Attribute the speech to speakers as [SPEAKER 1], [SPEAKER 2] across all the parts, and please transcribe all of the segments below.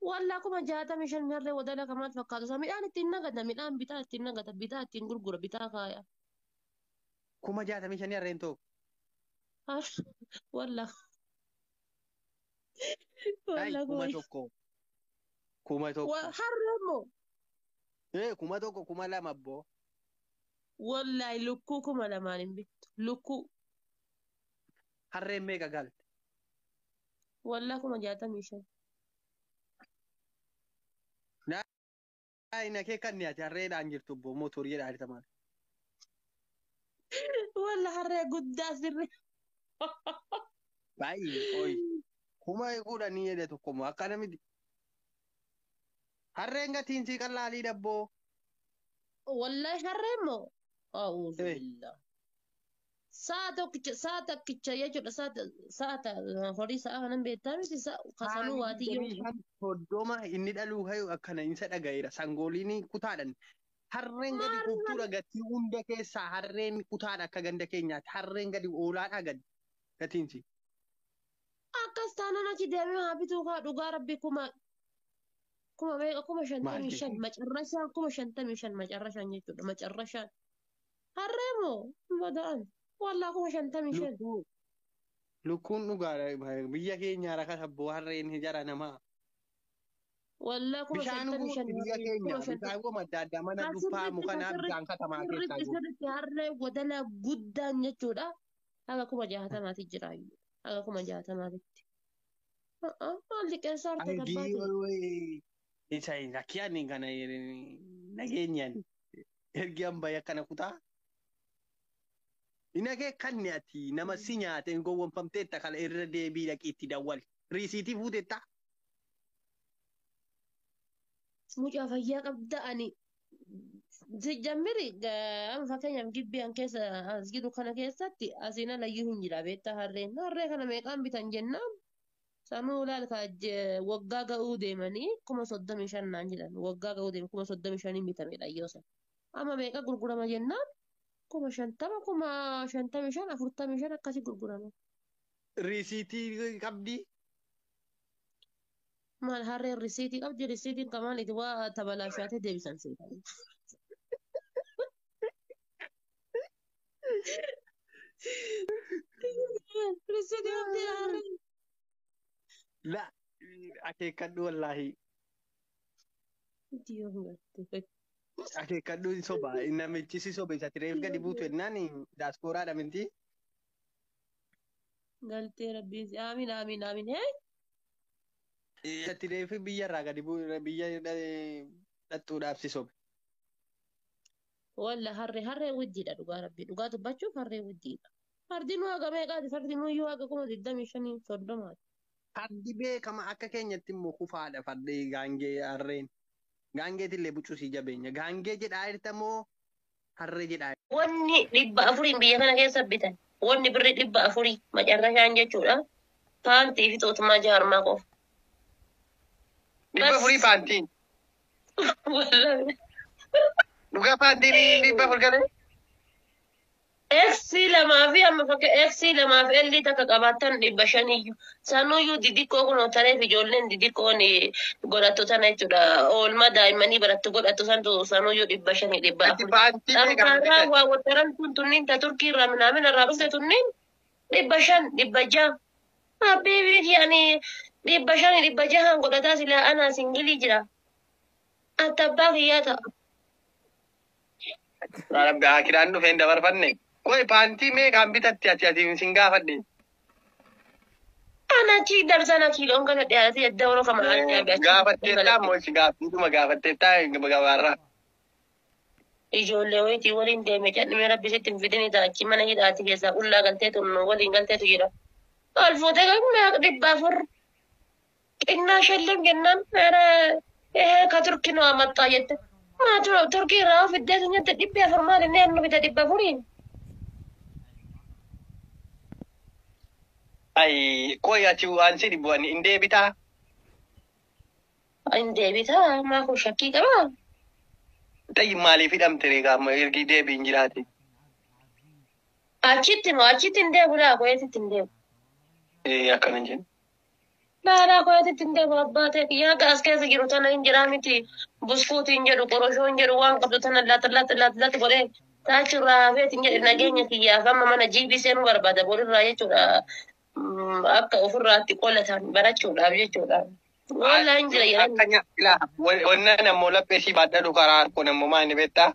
[SPEAKER 1] والله كم جاتا مشان مرة ودلا كمان فكادو سامي أنا تينا قد ميلان بيتا تينا قد بيتا تين غرغرة بيتا كايا
[SPEAKER 2] kuma 65 harreen tokko.
[SPEAKER 1] والله
[SPEAKER 2] Ai
[SPEAKER 1] والله
[SPEAKER 2] kuma
[SPEAKER 1] كويس
[SPEAKER 2] tokko kuma tokko.
[SPEAKER 1] وحرمه
[SPEAKER 2] Kuma tokko kuma lama abbo.
[SPEAKER 1] والله لكوكم ولا ما نبي لكو
[SPEAKER 2] Harreen meeqa galte?
[SPEAKER 1] والله كم جاتا مشان
[SPEAKER 2] Ai na kee kan ati harreedhaan jirtu abbo mootoriidhaan aritaman.
[SPEAKER 1] والله حرة قداس الري
[SPEAKER 2] Baay'ee ooyi. Kuma kudhanii jedhe tokko moo akkana miti. Harreen gatiin sii qallaalii dabboo.
[SPEAKER 1] والله حرمه أعوذ بالله ساعة كتشا يجوا ساعة هوري ساعة أنا بيتامي ساعة كسانو واتي يوم
[SPEAKER 2] Soddoma inni dhaluu hayu akkana isa dhagayeera. Sangooliin kutaadhaan. Harreen gadi kuftuudha gatii hunda keessaa harreen kutaadha akka ganda keenyaatti. Harreen gadi oolaadhaa gadi gatiinsi.
[SPEAKER 1] akkas taanaan achi deemee haa bituu kaa dhugaa rabbi kuma meeqa kuma shantamii shan macarrashaan kuma shantamii shan macarrashaan jechuudha macarrashaan harreemoo bada'an wallaa kuma shantamii shan
[SPEAKER 2] Lukkuun dhugaadha biyya keenya rakkata abboo harreen jara namaa.
[SPEAKER 1] wallaa kuma
[SPEAKER 2] Bishaan
[SPEAKER 1] shantamii shan
[SPEAKER 2] biyya keenya bishaan goma adda addaa mana dhuunfaa mukanaa bishaan katamaa keessaa jiru.
[SPEAKER 1] sirriitti harree wadala guddaan jechuudha haga kuma jahatamaati jiraayyuu haga kuma jahatamaatitti. Maalli qeessa hartee dabbaate.
[SPEAKER 2] Isa rakkiyaan kana nageenyaan ergi hambaa akkana kutaa. Inagee kan ati nama si nyaate gowwoomfamteetta kana irra deebii dhaqiitti dawwal. Riisiitii fuuteetta.
[SPEAKER 1] Mucaa fayyaa qabda ani. Jammiri amma fakkeenyaaf gibbiyaan keessa as jiru kana keessatti asiin alayyuu hin jira beektaa harreen. Harree kana meeqaan bitan jennaan. Sanuu ilaal waggaa ga'uu deemanii kuma 35 naan jedhan waggaa ga'uu deemu kuma 35 bitamedha yoo san. Amma meeqa gurgurama jennaan kuma 50 kuma 55 45 akkasii gurgurama.
[SPEAKER 2] Riisiitii qabdi.
[SPEAKER 1] Maal harreen risiitii qabdi risiitiin kamaaliiti waa tabalaashaatee deebisan seetanii. Risiitii qabdi harreen.
[SPEAKER 2] La akeekkadhu wallaahi. Akeekkadhu soba namichi si soba isa tireef gadi buutu jennaan daaspooraadha minti.
[SPEAKER 1] Galtee rabbiin aamin aamin aamin hee.
[SPEAKER 2] Isa tireef biyyarraa gadi biyya dhattuudhaaf si sobe.
[SPEAKER 1] Walla harree wajjiidha dhugaa rabbii dhugaa dubbachuuf harree wajjiidha. Fardiin waaqa meeqaati fardiin wayyuu waaqa kuma 25 soddomaati.
[SPEAKER 2] Fardi beekama akka keenyatti immoo kufaadha fardi gaangee harreen. Gaangeetillee bucusii jabeenya. Gaangee jedhaa jirta moo harree jedhaa?
[SPEAKER 1] Wanni 400 biyya kana keessa bitan. Wanni birri 400 macarrashaan jechuudha. Paantii fi xootumaa jaarmaa qofa.
[SPEAKER 2] 400 paantiin. Dhugaa paantiin 400 galee?
[SPEAKER 1] Eeksii lamaa fi amma fakka eeksii lamaa fi elli takka qabaatan 500 sanuyyuu didiqqoo kun tareef ijoolleen didiqqoon godhattu sana jechuudha oolmaa daa'immanii barattu godhattu santu sanuyyuu 500 dhibba waa wattaran tunniin ta turkii irraa minaamin irraa dhufte tunniin 500 habiibii yani 500 godhataa silaa anaa singilii jira attabbaa kiyyaa ta'a.
[SPEAKER 2] Rabbi akiraan dhufeen dabarfanne. Koi paantii meeqaan bitatti ati sin gaafadhe.
[SPEAKER 1] Anachi darsana kiiloon kana dhiyaate edda waroo kama
[SPEAKER 2] gaafatteettaa moo si gaaffiidhuma gaafatteettaa gabaarraa.
[SPEAKER 1] Ijoollee wayitii waliin deeme jedhame rabbi sitti hin fidini taachi mana hidhaati keessaa qullaa galteetu waliin galteetu jira. Ol fuutee meeqa 400 xinnaa shallam jennaan ka turkinoo amattaa jette. Turkii irraa fiddeetu nyette 400 maal inni hennu bita 400.
[SPEAKER 2] Ai koi ati waan si dhibu ani indee bitaa.
[SPEAKER 1] Indee bitaa maa kun shakkii qabaa.
[SPEAKER 2] Ta'i maaliif hidhamte reegaa ergi deebiin jiraate.
[SPEAKER 1] Achitti hin deebu laa koyeetitti hin deebu.
[SPEAKER 2] Akkana jenna.
[SPEAKER 1] Lara ko ati tinde babbate ya gas kesa jiru tana injira miti buskuti injeru korosho injeru wan qabdu tana lat bore tachi rafe tinje nagenya kiya kama mana jibi senu barbada bore raye chuda akka ofurratti qolatan barachuudha jechuudha. Wala injira yani.
[SPEAKER 2] Akkanya ila wannan nammoo lapheesii baadhadhu karaa kun ammoo maani beektaa?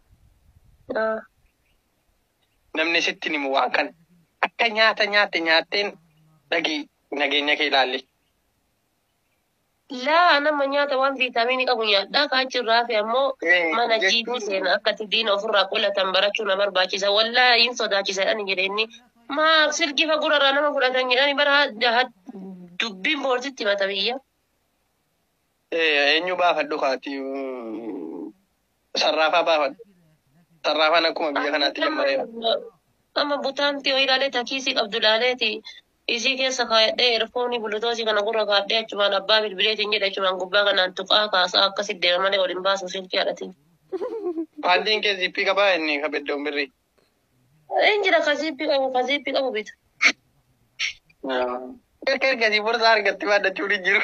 [SPEAKER 2] Namni sitti himu waan kana. Akka nyaatteen dhagii nageenya kee ilaalli.
[SPEAKER 1] Laa nama nyaata waan viitaaminii qabu nyaadhaa kaachirraa fi ammoo mana jiibii seena akka diina ofirraa qolatan barachuu na barbaachisa. Wallaa hin sodaachisadhaan jedheenni maa silkii fagurarraa nama fudhatan jedhani bara dubbiin boortitti mata biyya.
[SPEAKER 2] Eenyu baafadhu kaati sarraafaa baafadhu. Sarraafaan akkuma biyya kanaatti lammareera.
[SPEAKER 1] Amma butaanti yoo ilaalee takiisii qabdu ilaaleeti. Isii keessa kaayadhee erfoonii bulutoosii kana gurra kaadhee achumaan abbaa bilbileetiin jedhe achumaan gubbaa kanaan tuqaa kaasaa akkasitti deema malee waliin baasu silkii haadhatiin.
[SPEAKER 2] Paantiin kee zippii qabaa inni kabeddoon birrii.
[SPEAKER 1] Injira ka zippii qabu bitu.
[SPEAKER 2] Ergasii furdaa argatti baadhachuun hin jiru.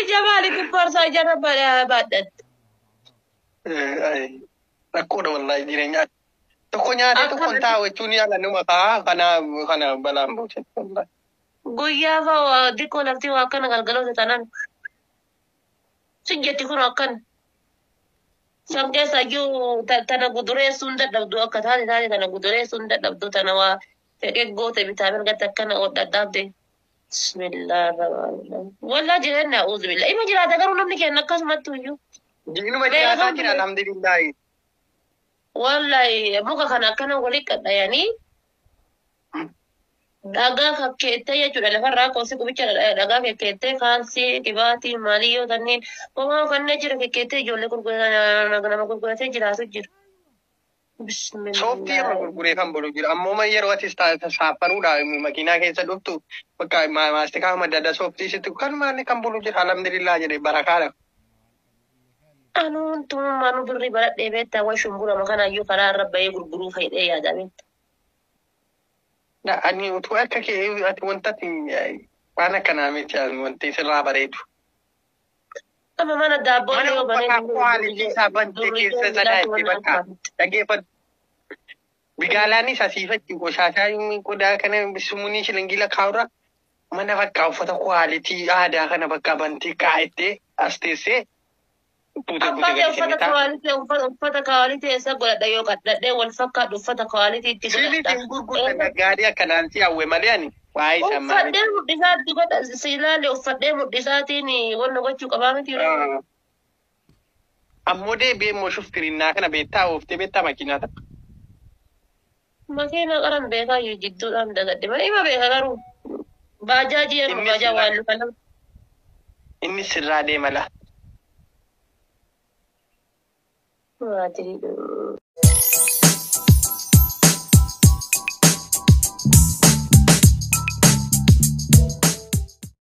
[SPEAKER 1] Ija maaliif borsaa ijara baadhatti?
[SPEAKER 2] Rakkoodha wallaahi jireenyaa. Tokko nyaatee tokkoon taa'u jechuun yaala numa kana balaan buuse.
[SPEAKER 1] Guyyaa fa'aa dikkoo lafti waa akkana galgaloota tanan. Sijjetti kun akkana. San keessa iyyuu tana gudureessuun dadhabdu akka taate tana gudureessuun dadhabdu tana waa fedhee goote bitaa mirgatti akkana oodhadhaabde. Bismillahirrahmanirrahim. Wallaa jireenya uzu billah. Ima jiraata garuu namni kenna akkasumatti iyyuu.
[SPEAKER 2] Jiinuma jiraataa jira alhamdulillahi.
[SPEAKER 1] Wallahi muka kana akkana walitti qadhayanii dhagaa fakkeettee jechuudha lafarraa qoosii qubicha dhagaa fakkeettee kaalsii dhibaatii maaliyyoo kanneen homaa kanneen jira fakkeettee ijoollee nama gurguratee jiraatu jira.
[SPEAKER 2] Sooftii yeroo gurguree kan bulu jira ammoo yeroo ati saaphanuudha makiinaa keessa dhuftu bakka maastikaa madda adda sooftii sitti kan maanni kan bulu jira alhamdulillah jedhee barakaadha.
[SPEAKER 1] Anuun tummaanu birrii baradhee beektaa waan shumbura makanayyuu karaa irra bahee gurguruu fayyadee yaada beekta.
[SPEAKER 2] Ani utuu akka kee ati wantatti waan akkanaa miti wanti sirraa bareedu.
[SPEAKER 1] Amma mana daabboo
[SPEAKER 2] yoo banee quwaalii isaa bantee keessa sadaatti bakka dhageeffatu. Bigaalaanis asiifatti goshaasaa qodaa kana sumuunii shilingila kaa'urra mana bakka uffata quwaalitii aadaa kana bakka bantee kaa'ettee as teessee.
[SPEAKER 1] Abbaa uffata kaawalitii eessa godhadha yoo qadhadhee wal fakkaatu uffata kaawalitii itti godhadha.
[SPEAKER 2] Sibiitiin gurgurta gaarii akkanaan si hawwe malee ani waa'ee sammaa.
[SPEAKER 1] Uffadhee mudhisaatti godha siilaale uffadhee mudhisaatiin wanna gochuu qabaa miti.
[SPEAKER 2] Ammoo deebi'ee immoo shuftirinnaa kana beektaa ooftee beektaa makiinaa takka.
[SPEAKER 1] Makiinaa qaran beekaa jidduudhaan dagadde malee ima beeka garuu baajaajii yeroo baajaa waan lufa lama.
[SPEAKER 2] Inni sirraa deema laa.
[SPEAKER 1] Madrid.